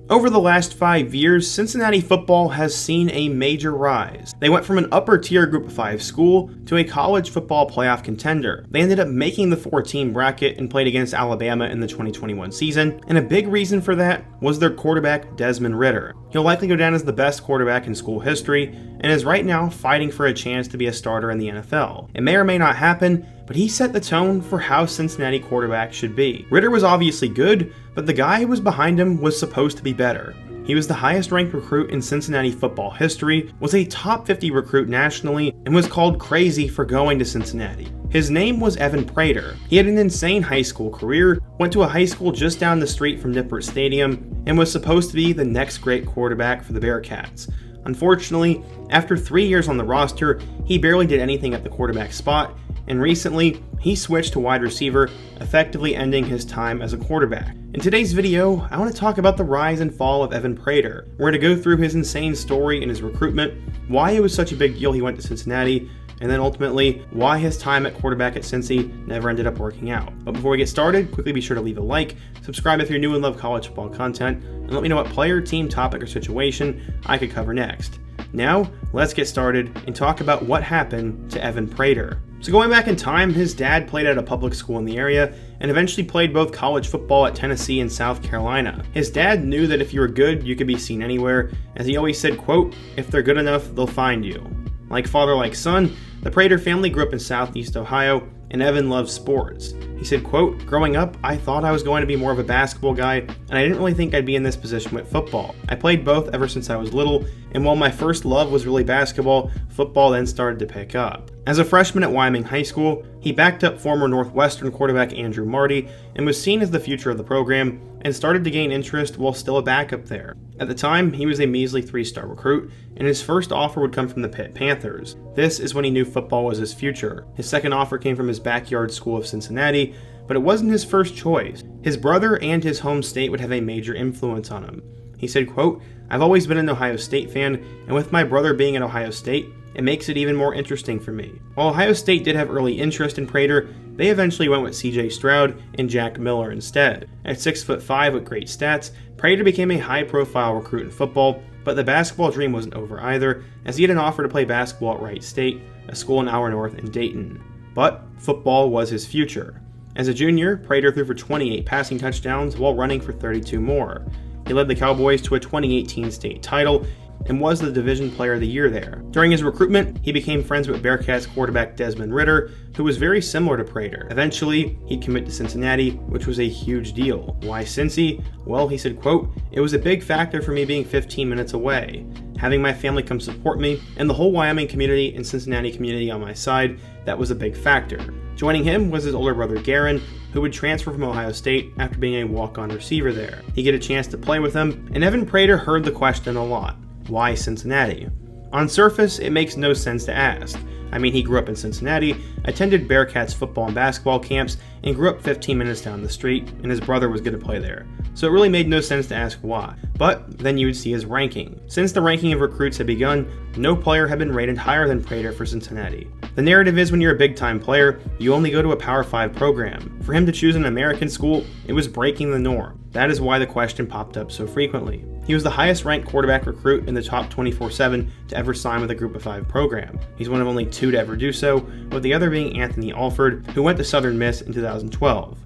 Over the last 5 years, Cincinnati football has seen a major rise. They went from an upper-tier Group of 5 school to a college football playoff contender. They ended up making the 4-team bracket and played against Alabama in the 2021 season, and a big reason for that was their quarterback, Desmond Ridder. He'll likely go down as the best quarterback in school history, and is right now fighting for a chance to be a starter in the NFL. It may or may not happen, but he set the tone for how Cincinnati quarterbacks should be. Ridder was obviously good, but the guy who was behind him was supposed to be better. He was the highest ranked recruit in Cincinnati football history, was a top 50 recruit nationally, and was called crazy for going to Cincinnati. His name was Evan Prater. He had an insane high school career, went to a high school just down the street from Nippert Stadium, and was supposed to be the next great quarterback for the Bearcats. Unfortunately, after 3 years on the roster, he barely did anything at the quarterback spot, and recently, he switched to wide receiver, effectively ending his time as a quarterback. In today's video, I want to talk about the rise and fall of Evan Prater. We're going to go through his insane story and his recruitment, why it was such a big deal he went to Cincinnati, and then ultimately, why his time at quarterback at Cincy never ended up working out. But before we get started, quickly be sure to leave a like, subscribe if you're new and love college football content, and let me know what player, team, topic, or situation I could cover next. Now, let's get started and talk about what happened to Evan Prater. So going back in time, his dad played at a public school in the area and eventually played both college football at Tennessee and South Carolina. His dad knew that if you were good, you could be seen anywhere, as he always said, quote, "If they're good enough, they'll find you." Like father, like son, the Prater family grew up in Southeast Ohio, and Evan loves sports. He said, quote, "Growing up, I thought I was going to be more of a basketball guy, and I didn't really think I'd be in this position with football. I played both ever since I was little, and while my first love was really basketball, football then started to pick up." As a freshman at Wyoming High School, he backed up former Northwestern quarterback Andrew Marty and was seen as the future of the program, and started to gain interest while still a backup there. At the time, he was a measly 3-star recruit, and his first offer would come from the Pitt Panthers. This is when he knew football was his future. His second offer came from his backyard school of Cincinnati, but it wasn't his first choice. His brother and his home state would have a major influence on him. He said, quote, "I've always been an Ohio State fan, and with my brother being at Ohio State, it makes it even more interesting for me." While Ohio State did have early interest in Prater, they eventually went with CJ Stroud and Jack Miller instead. At 6'5" with great stats, Prater became a high-profile recruit in football, but the basketball dream wasn't over either, as he had an offer to play basketball at Wright State, a school an hour north in Dayton. But football was his future. As a junior, Prater threw for 28 passing touchdowns while running for 32 more. He led the Cowboys to a 2018 state title and was the Division Player of the Year there. During his recruitment, he became friends with Bearcats quarterback Desmond Ridder, who was very similar to Prater. Eventually, he'd commit to Cincinnati, which was a huge deal. Why Cincy? Well, he said, quote, "It was a big factor for me being 15 minutes away. Having my family come support me, and the whole Wyoming community and Cincinnati community on my side, that was a big factor." Joining him was his older brother Garen, who would transfer from Ohio State after being a walk-on receiver there. He'd get a chance to play with him, and Evan Prater heard the question a lot. Why Cincinnati? On surface, it makes no sense to ask. I mean, he grew up in Cincinnati, attended Bearcats football and basketball camps, and grew up 15 minutes down the street, and his brother was going to play there. So it really made no sense to ask why. But then you would see his ranking. Since the ranking of recruits had begun, no player had been rated higher than Prater for Cincinnati. The narrative is when you're a big-time player, you only go to a Power 5 program. For him to choose an American school, it was breaking the norm. That is why the question popped up so frequently. He was the highest-ranked quarterback recruit in the top 24/7 to ever sign with a Group of 5 program. He's one of only 2 to ever do so, with the other being Anthony Alford, who went to Southern Miss in 2012.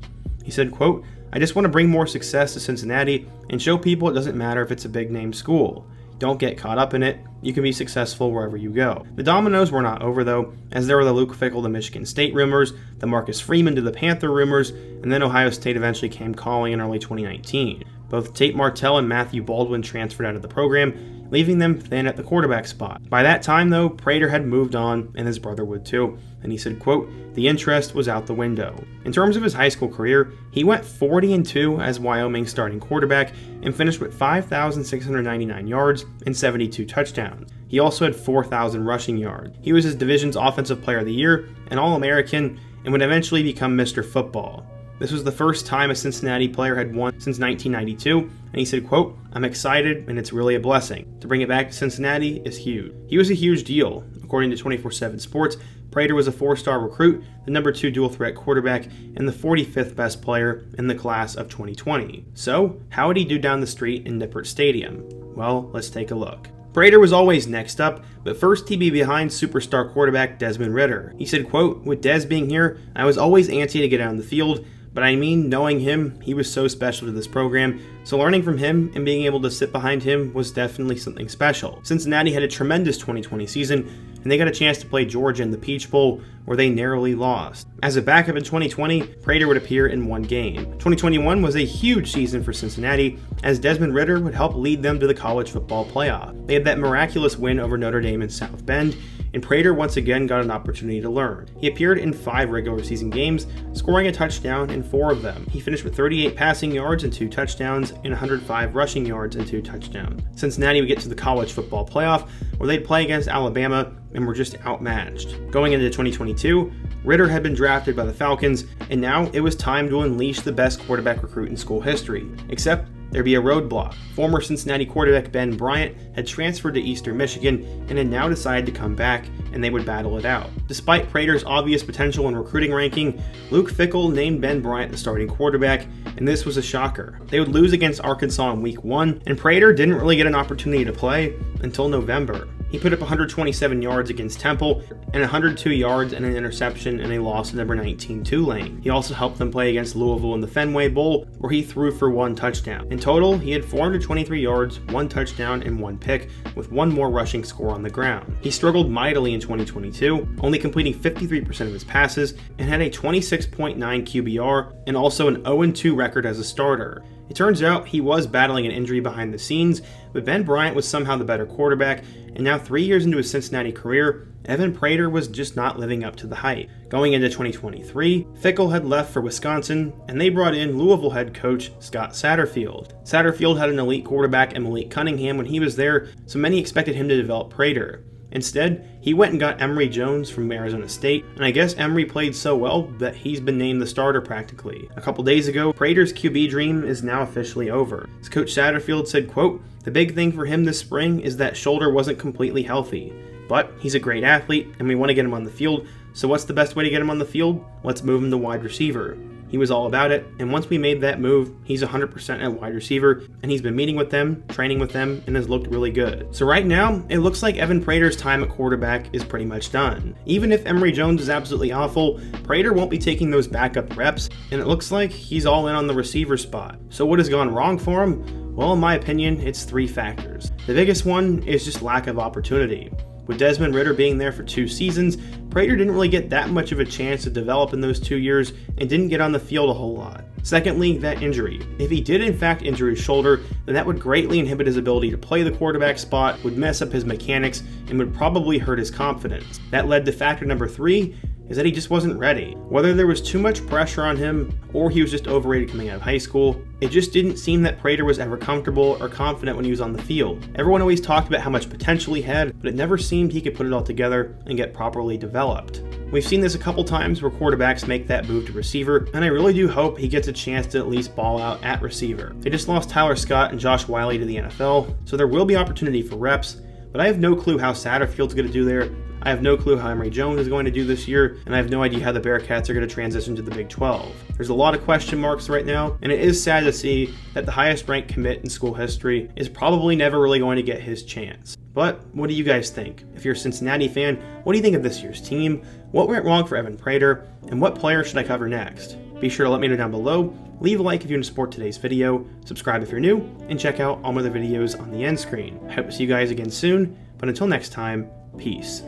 He said, quote, "I just want to bring more success to Cincinnati and show people it doesn't matter if it's a big-name school. Don't get caught up in it. You can be successful wherever you go." The dominoes were not over, though, as there were the Luke Fickell to Michigan State rumors, the Marcus Freeman to the Panther rumors, and then Ohio State eventually came calling in early 2019. Both Tate Martell and Matthew Baldwin transferred out of the program, leaving them thin at the quarterback spot. By that time, though, Prater had moved on, and his brother would too, and he said, quote, "The interest was out the window." In terms of his high school career, he went 40-2 as Wyoming's starting quarterback and finished with 5,699 yards and 72 touchdowns. He also had 4,000 rushing yards. He was his division's Offensive Player of the Year, an All-American, and would eventually become Mr. Football. This was the first time a Cincinnati player had won since 1992, and he said, quote, "I'm excited, and it's really a blessing. To bring it back to Cincinnati is huge." He was a huge deal. According to 24/7 Sports, Prater was a 4-star recruit, the number 2 dual-threat quarterback, and the 45th best player in the class of 2020. So, how would he do down the street in Nippert Stadium? Well, let's take a look. Prater was always next up, but first he'd be behind superstar quarterback Desmond Ridder. He said, quote, "With Des being here, I was always antsy to get out on the field, but I mean, knowing him, he was so special to this program, so learning from him and being able to sit behind him was definitely something special." Cincinnati had a tremendous 2020 season, and they got a chance to play Georgia in the Peach Bowl, where they narrowly lost. As a backup in 2020, Prater would appear in 1 game. 2021 was a huge season for Cincinnati, as Desmond Ridder would help lead them to the college football playoff. They had that miraculous win over Notre Dame in South Bend, and Prater once again got an opportunity to learn. He appeared in 5 regular season games, scoring a touchdown in 4 of them. He finished with 38 passing yards and 2 touchdowns, and 105 rushing yards and 2 touchdowns. Cincinnati would get to the college football playoff, where they'd play against Alabama and were just outmatched. Going into 2022, Ridder had been drafted by the Falcons, and now it was time to unleash the best quarterback recruit in school history. Except there'd be a roadblock. Former Cincinnati quarterback Ben Bryant had transferred to Eastern Michigan and had now decided to come back, and they would battle it out. Despite Prater's obvious potential in recruiting ranking, Luke Fickell named Ben Bryant the starting quarterback, and this was a shocker. They would lose against Arkansas in week 1, and Prater didn't really get an opportunity to play until November. He put up 127 yards against Temple and 102 yards and an interception in a loss to number 19 Tulane. He also helped them play against Louisville in the Fenway Bowl, where he threw for 1 touchdown. In total, he had 423 yards, 1 touchdown, and 1 pick, with 1 more rushing score on the ground. He struggled mightily in 2022, only completing 53% of his passes, and had a 26.9 QBR and also an 0-2 record as a starter. It turns out he was battling an injury behind the scenes, but Ben Bryant was somehow the better quarterback, and now 3 years into his Cincinnati career, Evan Prater was just not living up to the hype. Going into 2023, Fickell had left for Wisconsin, and they brought in Louisville head coach Scott Satterfield. Satterfield had an elite quarterback in Malik Cunningham when he was there, so many expected him to develop Prater. Instead, he went and got Emory Jones from Arizona State, and I guess Emory played so well that he's been named the starter practically. A couple days ago, Prater's QB dream is now officially over. As Coach Satterfield said, quote, "The big thing for him this spring is that shoulder wasn't completely healthy. But he's a great athlete, and we want to get him on the field, so what's the best way to get him on the field? Let's move him to wide receiver." He was all about it, and once we made that move, he's 100% at wide receiver, and he's been meeting with them, training with them, and has looked really good. So right now, it looks like Evan Prater's time at quarterback is pretty much done. Even if Emory Jones is absolutely awful, Prater won't be taking those backup reps, and it looks like he's all in on the receiver spot. So what has gone wrong for him? Well, in my opinion, it's 3 factors. The biggest one is just lack of opportunity. With Desmond Ridder being there for 2 seasons, Prater didn't really get that much of a chance to develop in those 2 years and didn't get on the field a whole lot. Secondly, that injury. If he did in fact injure his shoulder, then that would greatly inhibit his ability to play the quarterback spot, would mess up his mechanics, and would probably hurt his confidence. That led to factor number 3, is that he just wasn't ready. Whether there was too much pressure on him or he was just overrated coming out of high school, it just didn't seem that Prater was ever comfortable or confident when he was on the field. Everyone always talked about how much potential he had, but it never seemed he could put it all together and get properly developed. We've seen this a couple times where quarterbacks make that move to receiver, and I really do hope he gets a chance to at least ball out at receiver. They just lost Tyler Scott and Josh Wiley to the NFL, so there will be opportunity for reps, but I have no clue how Satterfield's going to do there. I have no clue how Emory Jones is going to do this year, and I have no idea how the Bearcats are going to transition to the Big 12. There's a lot of question marks right now, and it is sad to see that the highest ranked commit in school history is probably never really going to get his chance. But what do you guys think? If you're a Cincinnati fan, what do you think of this year's team? What went wrong for Evan Prater? And what player should I cover next? Be sure to let me know down below, leave a like if you want to support today's video, subscribe if you're new, and check out all my other videos on the end screen. I hope to see you guys again soon, but until next time, peace.